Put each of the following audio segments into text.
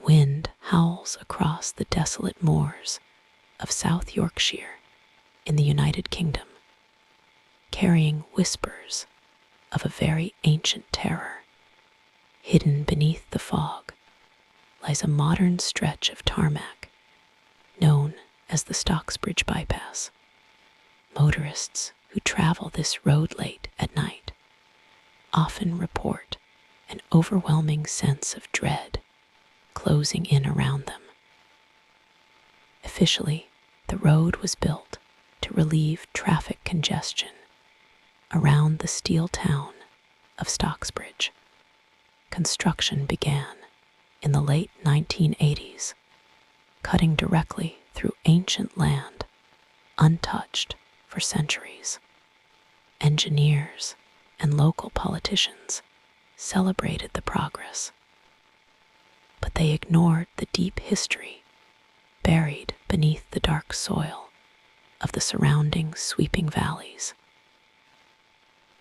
wind howls across the desolate moors of South Yorkshire in the United Kingdom, carrying whispers of a very ancient terror. Hidden beneath the fog lies a modern stretch of tarmac known as the Stocksbridge Bypass. Motorists who travel this road late at night often report an overwhelming sense of dread closing in around them. Officially, the road was built to relieve traffic congestion around the steel town of Stocksbridge. Construction began in the late 1980s, cutting directly through ancient land untouched for centuries. Engineers and local politicians celebrated the progress, but they ignored the deep history buried beneath the dark soil of the surrounding sweeping valleys.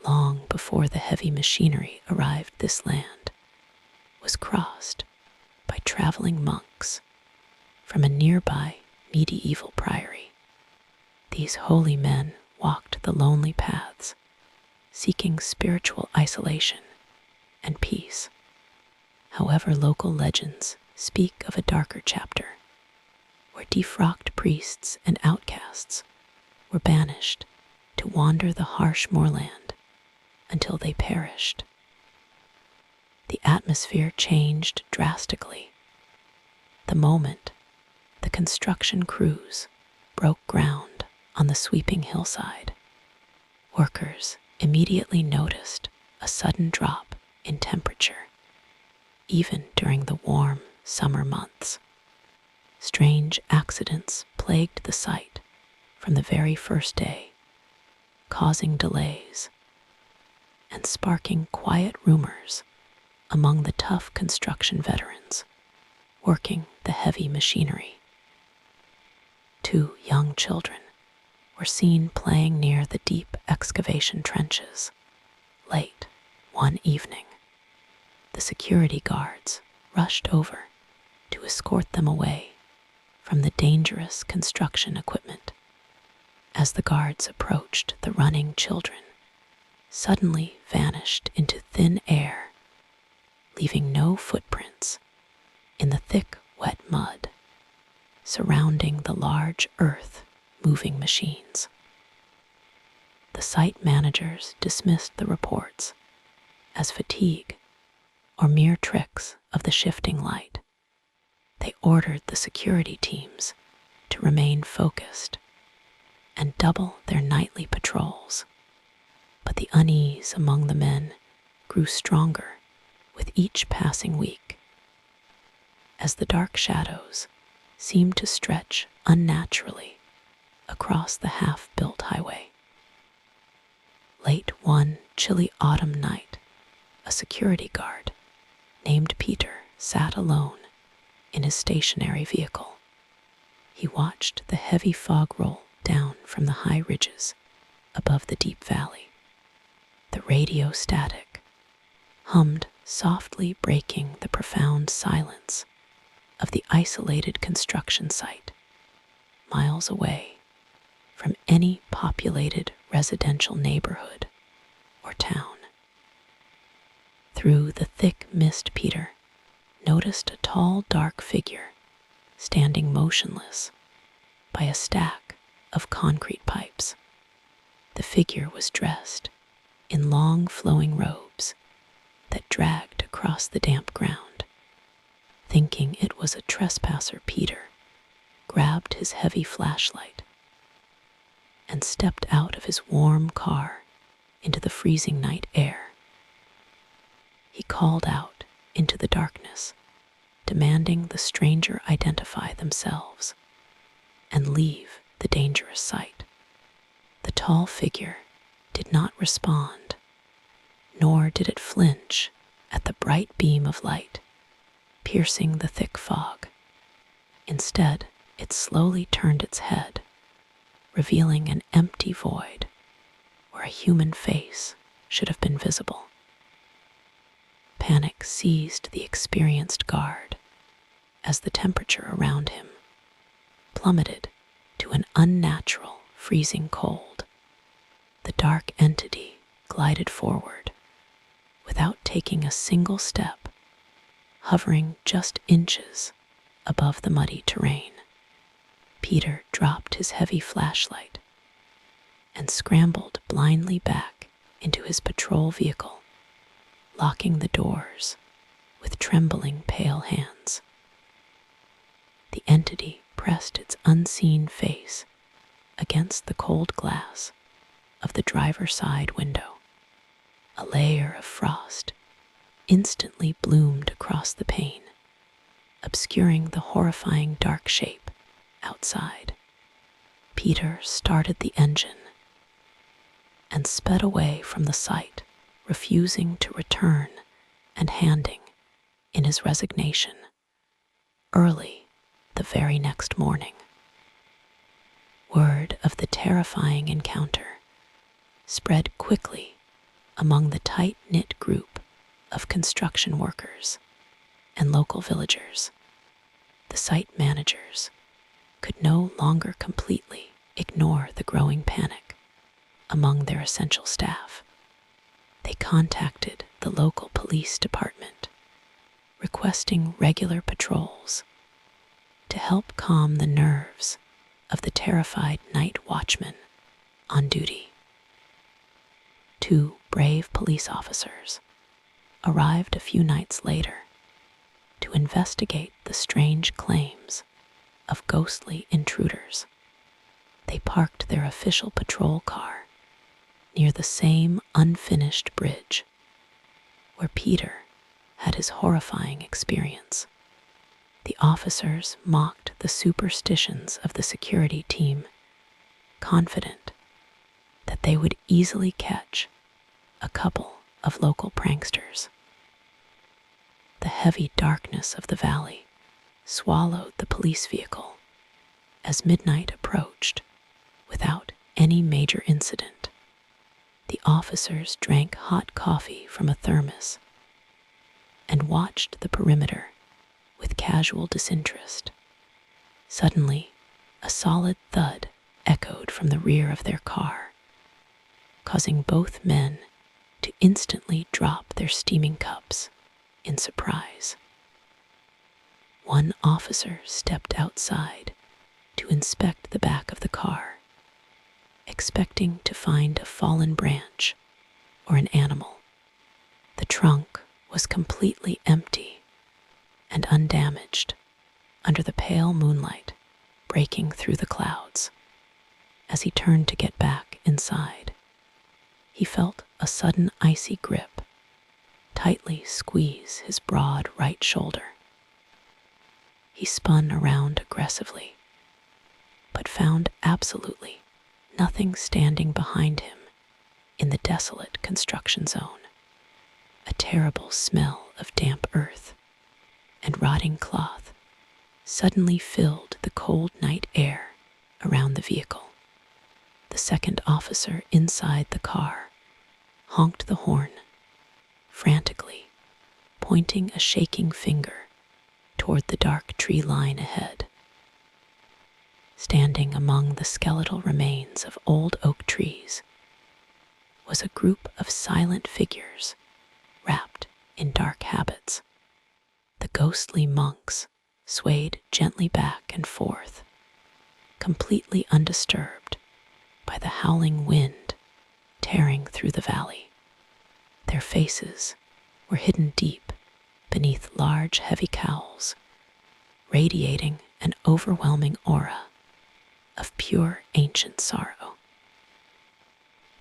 Long before the heavy machinery arrived, this land was crossed by traveling monks from a nearby medieval priory. These holy men walked the lonely paths, seeking spiritual isolation and peace. However, local legends speak of a darker chapter, where defrocked priests and outcasts were banished to wander the harsh moorland until they perished. The atmosphere changed drastically the moment the construction crews broke ground on the sweeping hillside. Workers immediately noticed a sudden drop in temperature, even during the warm summer months. Strange accidents plagued the site from the very first day, causing delays and sparking quiet rumors among the tough construction veterans working the heavy machinery. 2 young children were seen playing near the deep excavation trenches late one evening. The security guards rushed over to escort them away from the dangerous construction equipment. As the guards approached, the running children suddenly vanished into thin air, leaving no footprints in the thick, wet mud surrounding the large earth-moving machines. The site managers dismissed the reports as fatigue or mere tricks of the shifting light. They ordered the security teams to remain focused and double their nightly patrols. But the unease among the men grew stronger with each passing week, as the dark shadows seemed to stretch unnaturally across the half-built highway. Late one chilly autumn night, a security guard named Peter sat alone in his stationary vehicle. He watched the heavy fog roll down from the high ridges above the deep valley. The radio static hummed softly, breaking the profound silence of the isolated construction site, miles away from any populated residential neighborhood or town. Through the thick mist, Peter noticed a tall, dark figure standing motionless by a stack of concrete pipes. The figure was dressed in long, flowing robes that dragged across the damp ground. Thinking it was a trespasser, Peter grabbed his heavy flashlight and stepped out of his warm car into the freezing night air. He called out into the darkness, demanding the stranger identify themselves and leave the dangerous site. The tall figure did not respond, nor did it flinch at the bright beam of light piercing the thick fog. Instead, it slowly turned its head, revealing an empty void where a human face should have been visible. Panic seized the experienced guard as the temperature around him plummeted to an unnatural freezing cold. The dark entity glided forward without taking a single step, hovering just inches above the muddy terrain. Peter dropped his heavy flashlight and scrambled blindly back into his patrol vehicle, locking the doors with trembling, pale hands. The entity pressed its unseen face against the cold glass of the driver's side window. A layer of frost instantly bloomed across the pane, obscuring the horrifying dark shape outside. Peter started the engine and sped away from the sight, refusing to return and handing in his resignation. Early the very next morning, word of the terrifying encounter spread quickly among the tight-knit group of construction workers and local villagers. The site managers could no longer completely ignore the growing panic among their essential staff. They contacted the local police department, requesting regular patrols to help calm the nerves of the terrified night watchmen on duty. 2 brave police officers arrived a few nights later to investigate the strange claims of ghostly intruders. They parked their official patrol car near the same unfinished bridge where Peter had his horrifying experience. The officers mocked the superstitions of the security team, confident that they would easily catch a couple of local pranksters. The heavy darkness of the valley swallowed the police vehicle as midnight approached without any major incident. The officers drank hot coffee from a thermos and watched the perimeter with casual disinterest. Suddenly, a solid thud echoed from the rear of their car, causing both men to instantly drop their steaming cups in surprise. One officer stepped outside to inspect the back of the car, expecting to find a fallen branch or an animal. The trunk was completely empty and undamaged under the pale moonlight breaking through the clouds. As he turned to get back inside, he felt a sudden icy grip tightly squeeze his broad right shoulder. He spun around aggressively, but found absolutely nothing standing behind him in the desolate construction zone. A terrible smell of damp earth and rotting cloth suddenly filled the cold night air around the vehicle. The second officer inside the car honked the horn, frantically pointing a shaking finger toward the dark tree line ahead. Standing among the skeletal remains of old oak trees was a group of silent figures wrapped in dark habits. The ghostly monks swayed gently back and forth, completely undisturbed by the howling wind tearing through the valley. Their faces were hidden deep beneath large, heavy cowls, radiating an overwhelming aura of pure ancient sorrow.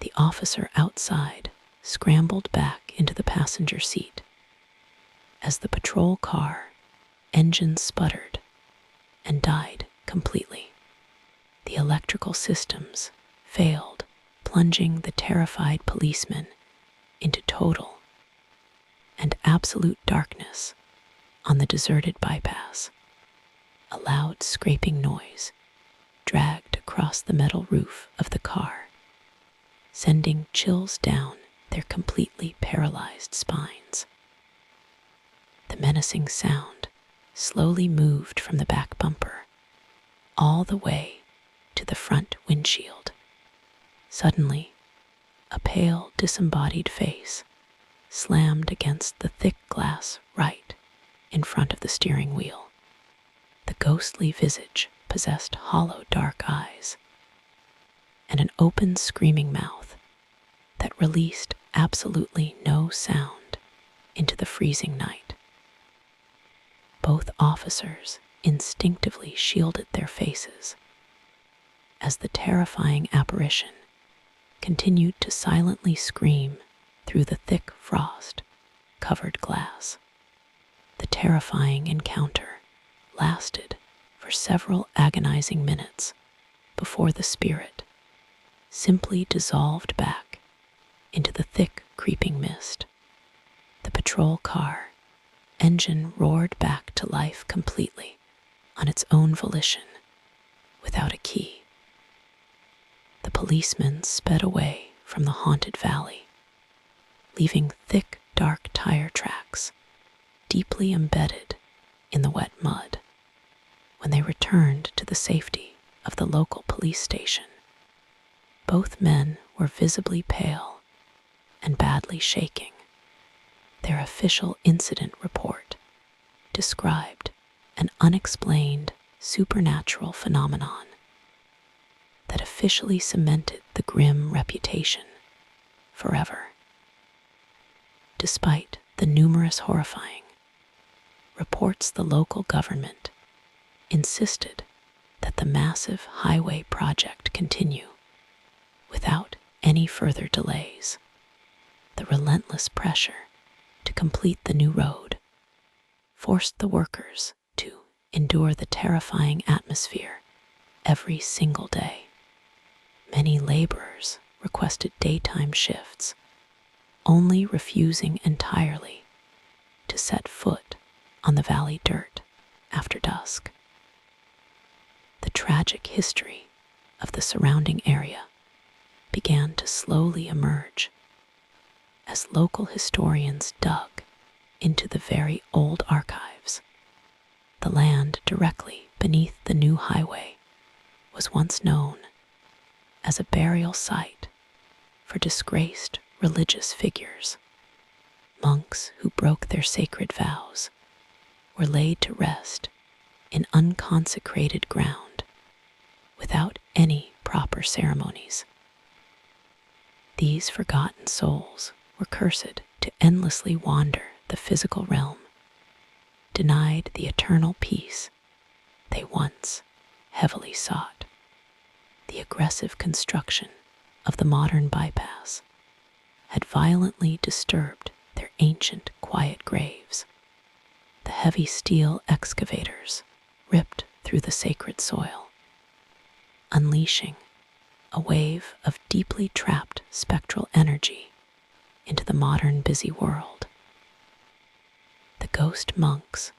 The officer outside scrambled back into the passenger seat as the patrol car engine sputtered and died completely. The electrical systems failed, plunging the terrified policemen into total and absolute darkness on the deserted bypass. A loud scraping noise dragged across the metal roof of the car, sending chills down their completely paralyzed spines. The menacing sound slowly moved from the back bumper all the way to the front windshield. Suddenly, a pale, disembodied face slammed against the thick glass right in front of the steering wheel. The ghostly visage possessed hollow, dark eyes and an open, screaming mouth that released absolutely no sound into the freezing night. Both officers instinctively shielded their faces as the terrifying apparition continued to silently scream through the thick frost-covered glass. The terrifying encounter lasted for several agonizing minutes before the spirit simply dissolved back into the thick, creeping mist. The patrol car engine roared back to life completely on its own volition, without a key. The policemen sped away from the haunted valley, leaving thick, dark tire tracks deeply embedded in the wet mud. When they returned to the safety of the local police station, both men were visibly pale and badly shaking. Their official incident report described an unexplained supernatural phenomenon that officially cemented the grim reputation forever. Despite the numerous horrifying reports, the local government insisted that the massive highway project continue without any further delays. The relentless pressure to complete the new road forced the workers to endure the terrifying atmosphere every single day. Many laborers requested daytime shifts, only refusing entirely to set foot on the valley dirt after dusk. The tragic history of the surrounding area began to slowly emerge as local historians dug into the very old archives. The land directly beneath the new highway was once known as a burial site for disgraced religious figures. Monks who broke their sacred vows were laid to rest in unconsecrated ground without any proper ceremonies. These forgotten souls were cursed to endlessly wander the physical realm, denied the eternal peace they once heavily sought. The aggressive construction of the modern bypass had violently disturbed their ancient, quiet graves. The heavy steel excavators ripped through the sacred soil, unleashing a wave of deeply trapped spectral energy into the modern busy world. The ghost monks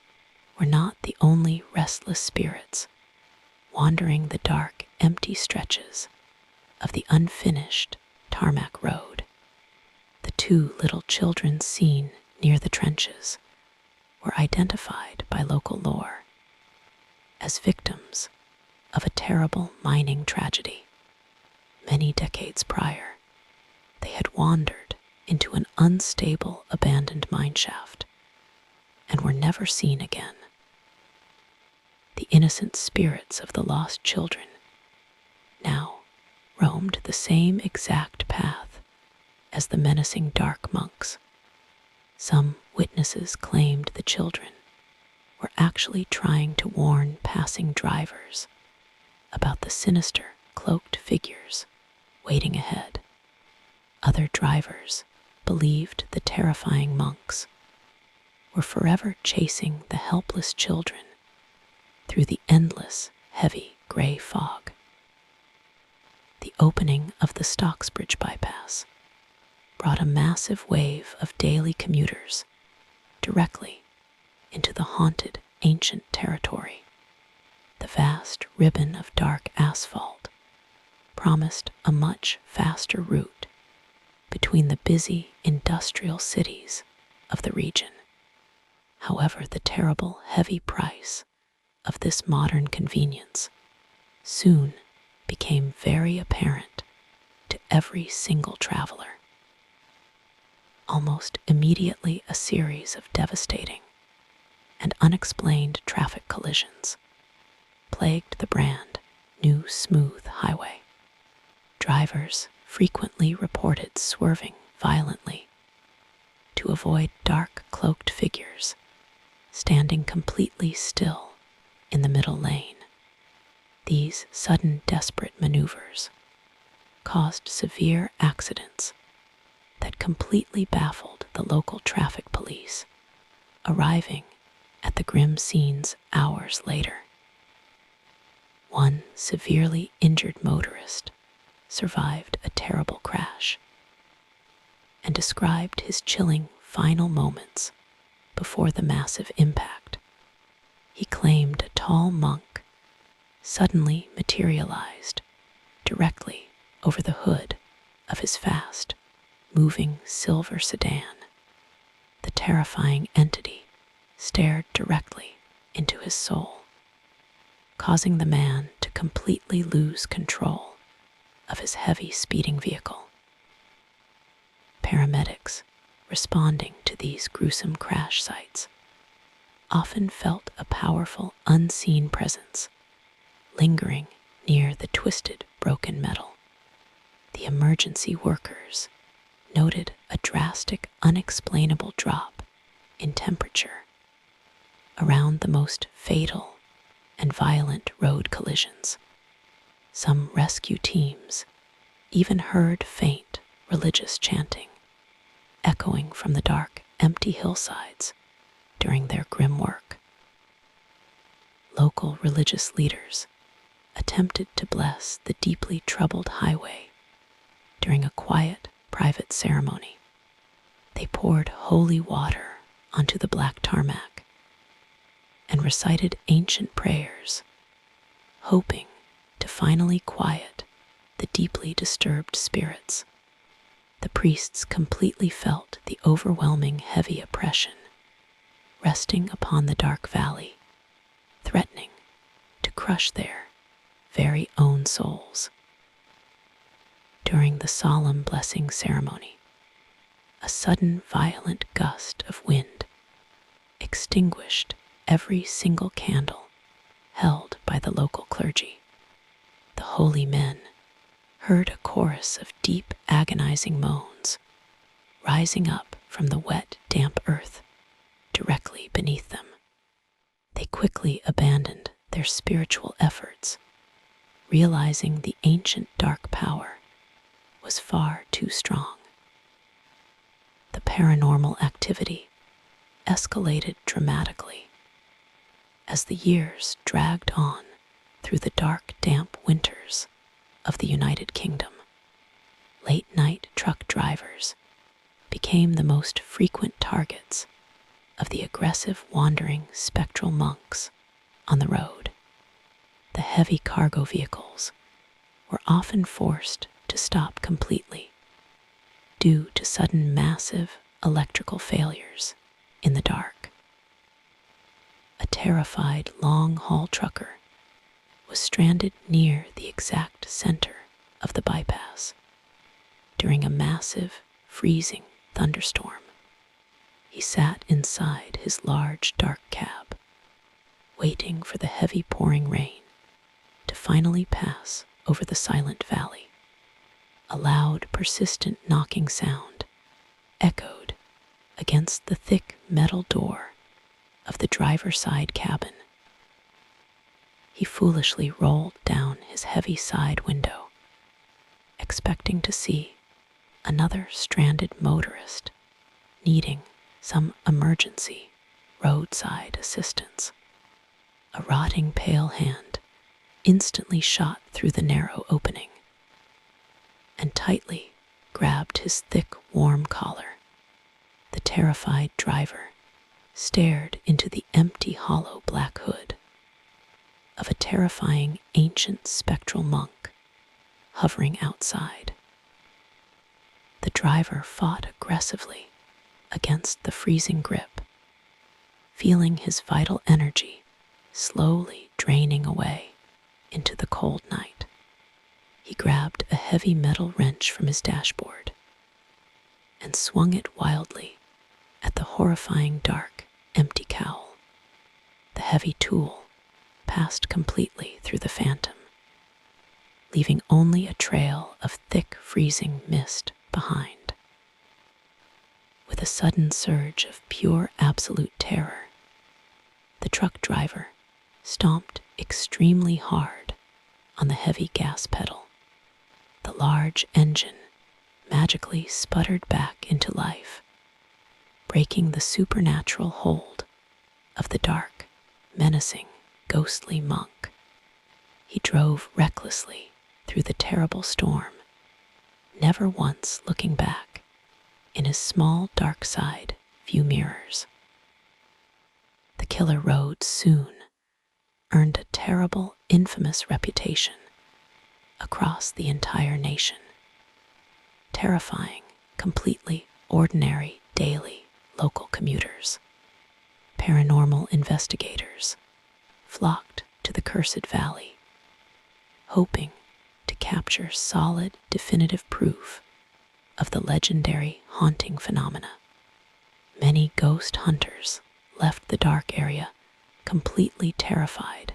were not the only restless spirits wandering the dark, empty stretches of the unfinished tarmac road. The 2 little children seen near the trenches were identified by local lore as victims of a terrible mining tragedy. Many decades prior, they had wandered into an unstable, abandoned mineshaft and were never seen again. The innocent spirits of the lost children now roamed the same exact path as the menacing dark monks. Some witnesses claimed the children were actually trying to warn passing drivers about the sinister, cloaked figures waiting ahead. Other drivers believed the terrifying monks were forever chasing the helpless children through the endless, heavy gray fog. The opening of the Stocksbridge Bypass brought a massive wave of daily commuters directly into the haunted ancient territory. The vast ribbon of dark asphalt promised a much faster route between the busy industrial cities of the region. However, the terrible, heavy price of this modern convenience soon became very apparent to every single traveler. Almost immediately, a series of devastating and unexplained traffic collisions plagued the brand new smooth highway. Drivers frequently reported swerving violently to avoid dark cloaked figures standing completely still in the middle lane. These sudden, desperate maneuvers caused severe accidents that completely baffled the local traffic police, arriving at the grim scenes hours later. One severely injured motorist survived a terrible crash and described his chilling final moments before the massive impact. He claimed a tall monk suddenly materialized directly over the hood of his fast moving silver sedan. The terrifying entity stared directly into his soul, causing the man to completely lose control of his heavy speeding vehicle. Paramedics responding to these gruesome crash sites often felt a powerful unseen presence lingering near the twisted, broken metal. The emergency workers noted a drastic, unexplainable drop in temperature around the most fatal and violent road collisions. Some rescue teams even heard faint religious chanting echoing from the dark, empty hillsides during their grim work. Local religious leaders attempted to bless the deeply troubled highway during a quiet, private ceremony. They poured holy water onto the black tarmac and recited ancient prayers, hoping to finally quiet the deeply disturbed spirits. The priests completely felt the overwhelming heavy oppression resting upon the dark valley, threatening to crush their very own souls. During the solemn blessing ceremony, a sudden violent gust of wind extinguished every single candle held by the local clergy. The holy men heard a chorus of deep, agonizing moans rising up from the wet, damp earth directly beneath them. They quickly abandoned their spiritual efforts, realizing the ancient dark power was far too strong. The paranormal activity escalated dramatically as the years dragged on through the dark, damp winters of the United Kingdom. Late-night truck drivers became the most frequent targets of the aggressive, wandering, spectral monks on the road. The heavy cargo vehicles were often forced to stop completely due to sudden massive electrical failures in the dark. A terrified long-haul trucker was stranded near the exact center of the bypass during a massive, freezing thunderstorm. He sat inside his large, dark cab, waiting for the heavy pouring rain to finally pass over the silent valley. A loud, persistent knocking sound echoed against the thick metal door of the driver's side cabin. He foolishly rolled down his heavy side window, expecting to see another stranded motorist needing some emergency roadside assistance. A rotting pale hand instantly shot through the narrow opening and tightly grabbed his thick, warm collar. The terrified driver stared into the empty, hollow black hood of a terrifying, ancient, spectral monk hovering outside. The driver fought aggressively against the freezing grip, feeling his vital energy slowly draining away into the cold night. He grabbed a heavy metal wrench from his dashboard and swung it wildly at the horrifying dark, empty cowl. The heavy tool passed completely through the phantom, leaving only a trail of thick, freezing mist behind. With a sudden surge of pure, absolute terror, the truck driver stomped extremely hard on the heavy gas pedal. The large engine magically sputtered back into life, breaking the supernatural hold of the dark, menacing, ghostly monk. He drove recklessly through the terrible storm, never once looking back in his small dark side view mirrors. The killer road soon earned a terrible, infamous reputation across the entire nation, terrifying completely ordinary, daily, local commuters. Paranormal investigators flocked to the cursed valley, hoping to capture solid, definitive proof of the legendary haunting phenomena. Many ghost hunters left the dark area completely terrified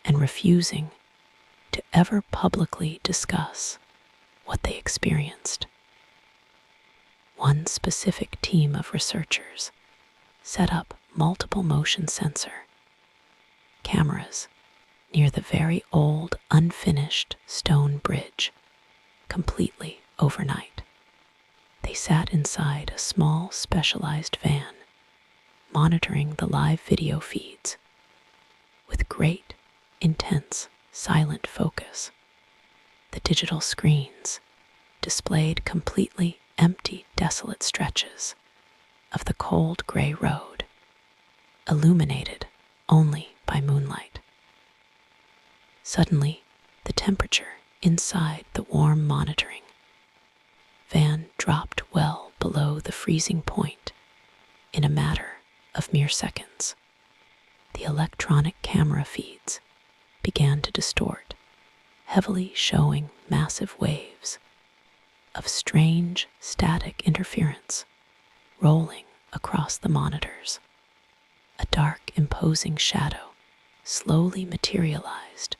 and refusing to ever publicly discuss what they experienced. One specific team of researchers set up multiple motion sensor cameras near the very old, unfinished stone bridge completely overnight. They sat inside a small, specialized van, monitoring the live video feeds with great, intense, silent focus. The digital screens displayed completely empty, desolate stretches of the cold gray road, illuminated only by moonlight. Suddenly, the temperature inside the warm monitoring van dropped well below the freezing point in a matter of mere seconds. The electronic camera feeds began to distort, heavily showing massive waves of strange static interference rolling across the monitors. A dark, imposing shadow slowly materialized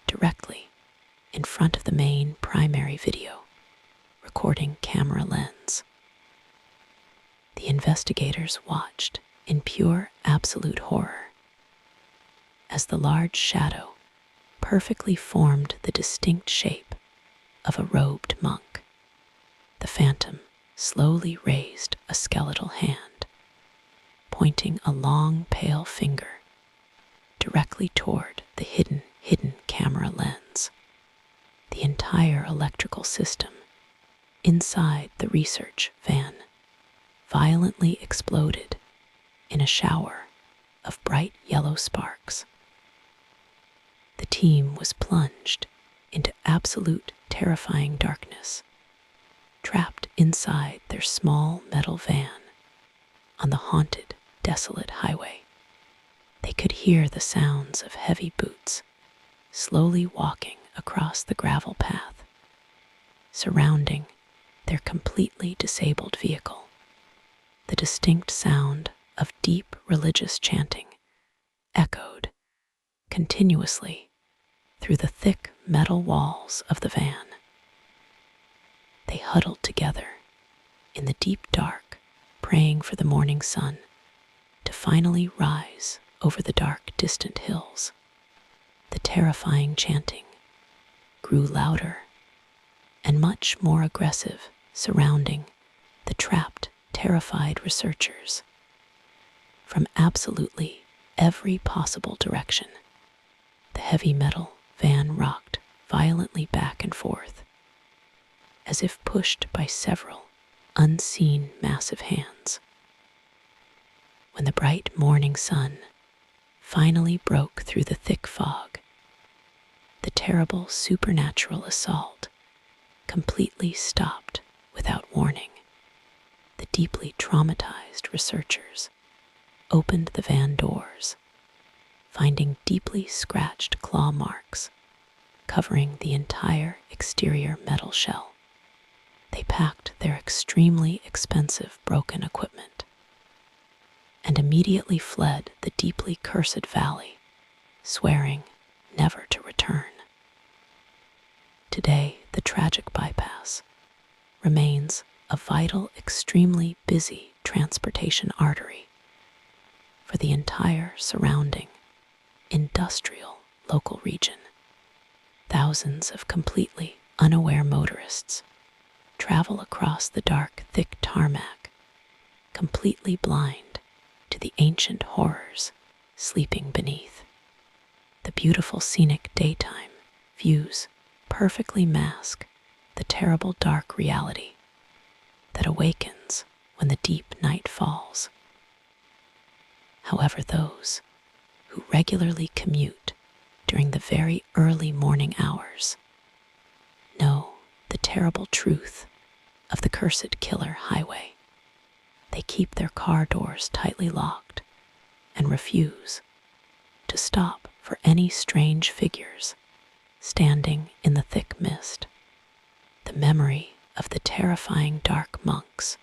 directly in front of the main primary video recording camera lens. The investigators watched in pure, absolute horror as the large shadow perfectly formed the distinct shape of a robed monk. The phantom slowly raised a skeletal hand, pointing a long, pale finger directly toward the hidden camera lens. The entire electrical system inside the research van violently exploded in a shower of bright yellow sparks. The team was plunged into absolute terrifying darkness, trapped inside their small metal van on the haunted, desolate highway. They could hear the sounds of heavy boots slowly walking across the gravel path, surrounding their completely disabled vehicle. The distinct sound of deep religious chanting echoed continuously through the thick metal walls of the van. They huddled together in the deep dark, praying for the morning sun to finally rise over the dark, distant hills. The terrifying chanting grew louder and much more aggressive, surrounding the trapped, terrified researchers from absolutely every possible direction. The heavy metal van rocked violently back and forth, as if pushed by several unseen massive hands. When the bright morning sun finally broke through the thick fog, the terrible supernatural assault completely stopped without warning. The deeply traumatized researchers opened the van doors, finding deeply scratched claw marks covering the entire exterior metal shell. They packed their extremely expensive broken equipment and immediately fled the deeply cursed valley, swearing never to return. Today, the tragic bypass remains a vital, extremely busy transportation artery for the entire surrounding industrial local region. Thousands of completely unaware motorists travel across the dark, thick tarmac, completely blind to the ancient horrors sleeping beneath. The beautiful scenic daytime views perfectly mask the terrible dark reality that awakens when the deep night falls. However, those who regularly commute during the very early morning hours know the terrible truth of the cursed killer highway. They keep their car doors tightly locked and refuse to stop for any strange figures standing in the thick mist. The memory of the terrifying dark monks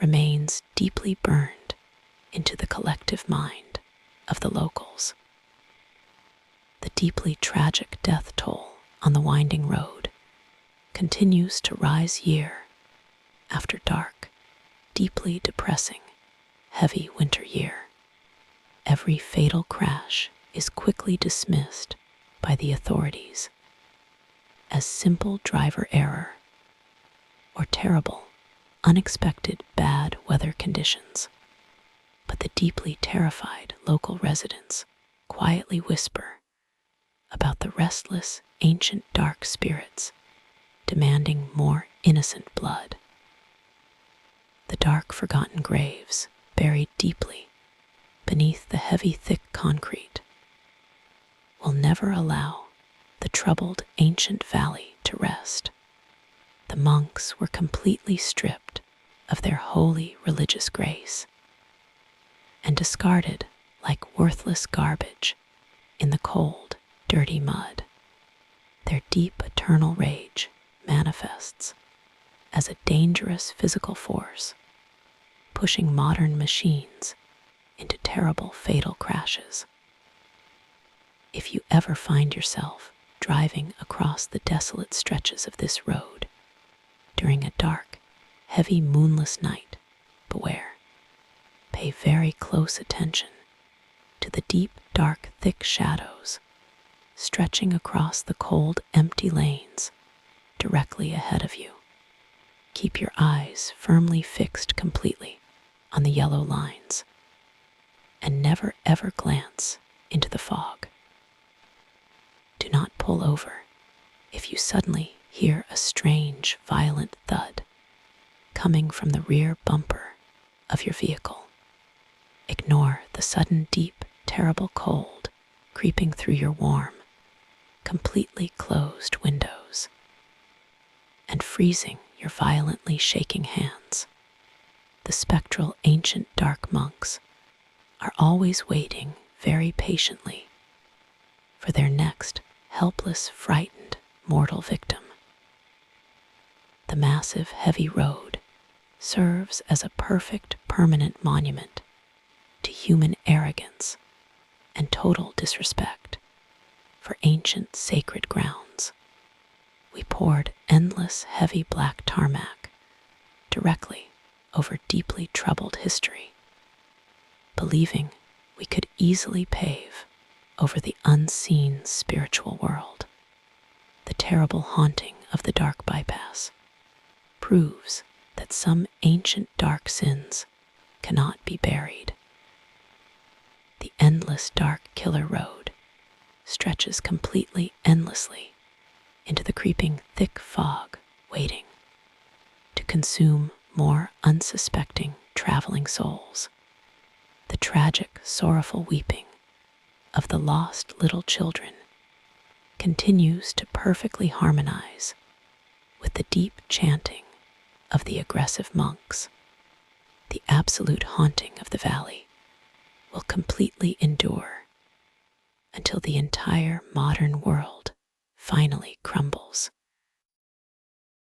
remains deeply burned into the collective mind of the locals. The deeply tragic death toll on the winding road continues to rise year after dark, deeply depressing, heavy winter year. Every fatal crash is quickly dismissed by the authorities as simple driver error or terrible, unexpected bad weather conditions. But the deeply terrified local residents quietly whisper about the restless, ancient dark spirits demanding more innocent blood. The dark, forgotten graves buried deeply beneath the heavy, thick concrete will never allow the troubled ancient valley to rest. The monks were completely stripped of their holy religious grace and discarded like worthless garbage in the cold, dirty mud. Their deep, eternal rage manifests as a dangerous physical force, pushing modern machines into terrible, fatal crashes. If you ever find yourself driving across the desolate stretches of this road during a dark, heavy, moonless night, beware. Pay very close attention to the deep, dark, thick shadows stretching across the cold, empty lanes directly ahead of you. Keep your eyes firmly fixed completely on the yellow lines and never ever glance into the fog. Do not pull over if you suddenly hear a strange, violent thud coming from the rear bumper of your vehicle. Ignore the sudden, deep, terrible cold creeping through your warm, completely closed windows and freezing your violently shaking hands. The spectral, ancient, dark monks are always waiting very patiently for their next helpless, frightened, mortal victim. The massive, heavy road serves as a perfect, permanent monument to human arrogance and total disrespect for ancient, sacred grounds. We poured endless, heavy black tarmac directly over deeply troubled history, believing we could easily pave over the unseen spiritual world. The terrible haunting of the dark bypass proves that some ancient dark sins cannot be buried. The endless dark killer road stretches completely endlessly into the creeping thick fog, waiting to consume more unsuspecting traveling souls. The tragic, sorrowful weeping of the lost little children continues to perfectly harmonize with the deep chanting of the aggressive monks. The absolute haunting of the valley will completely endure until the entire modern world finally crumbles.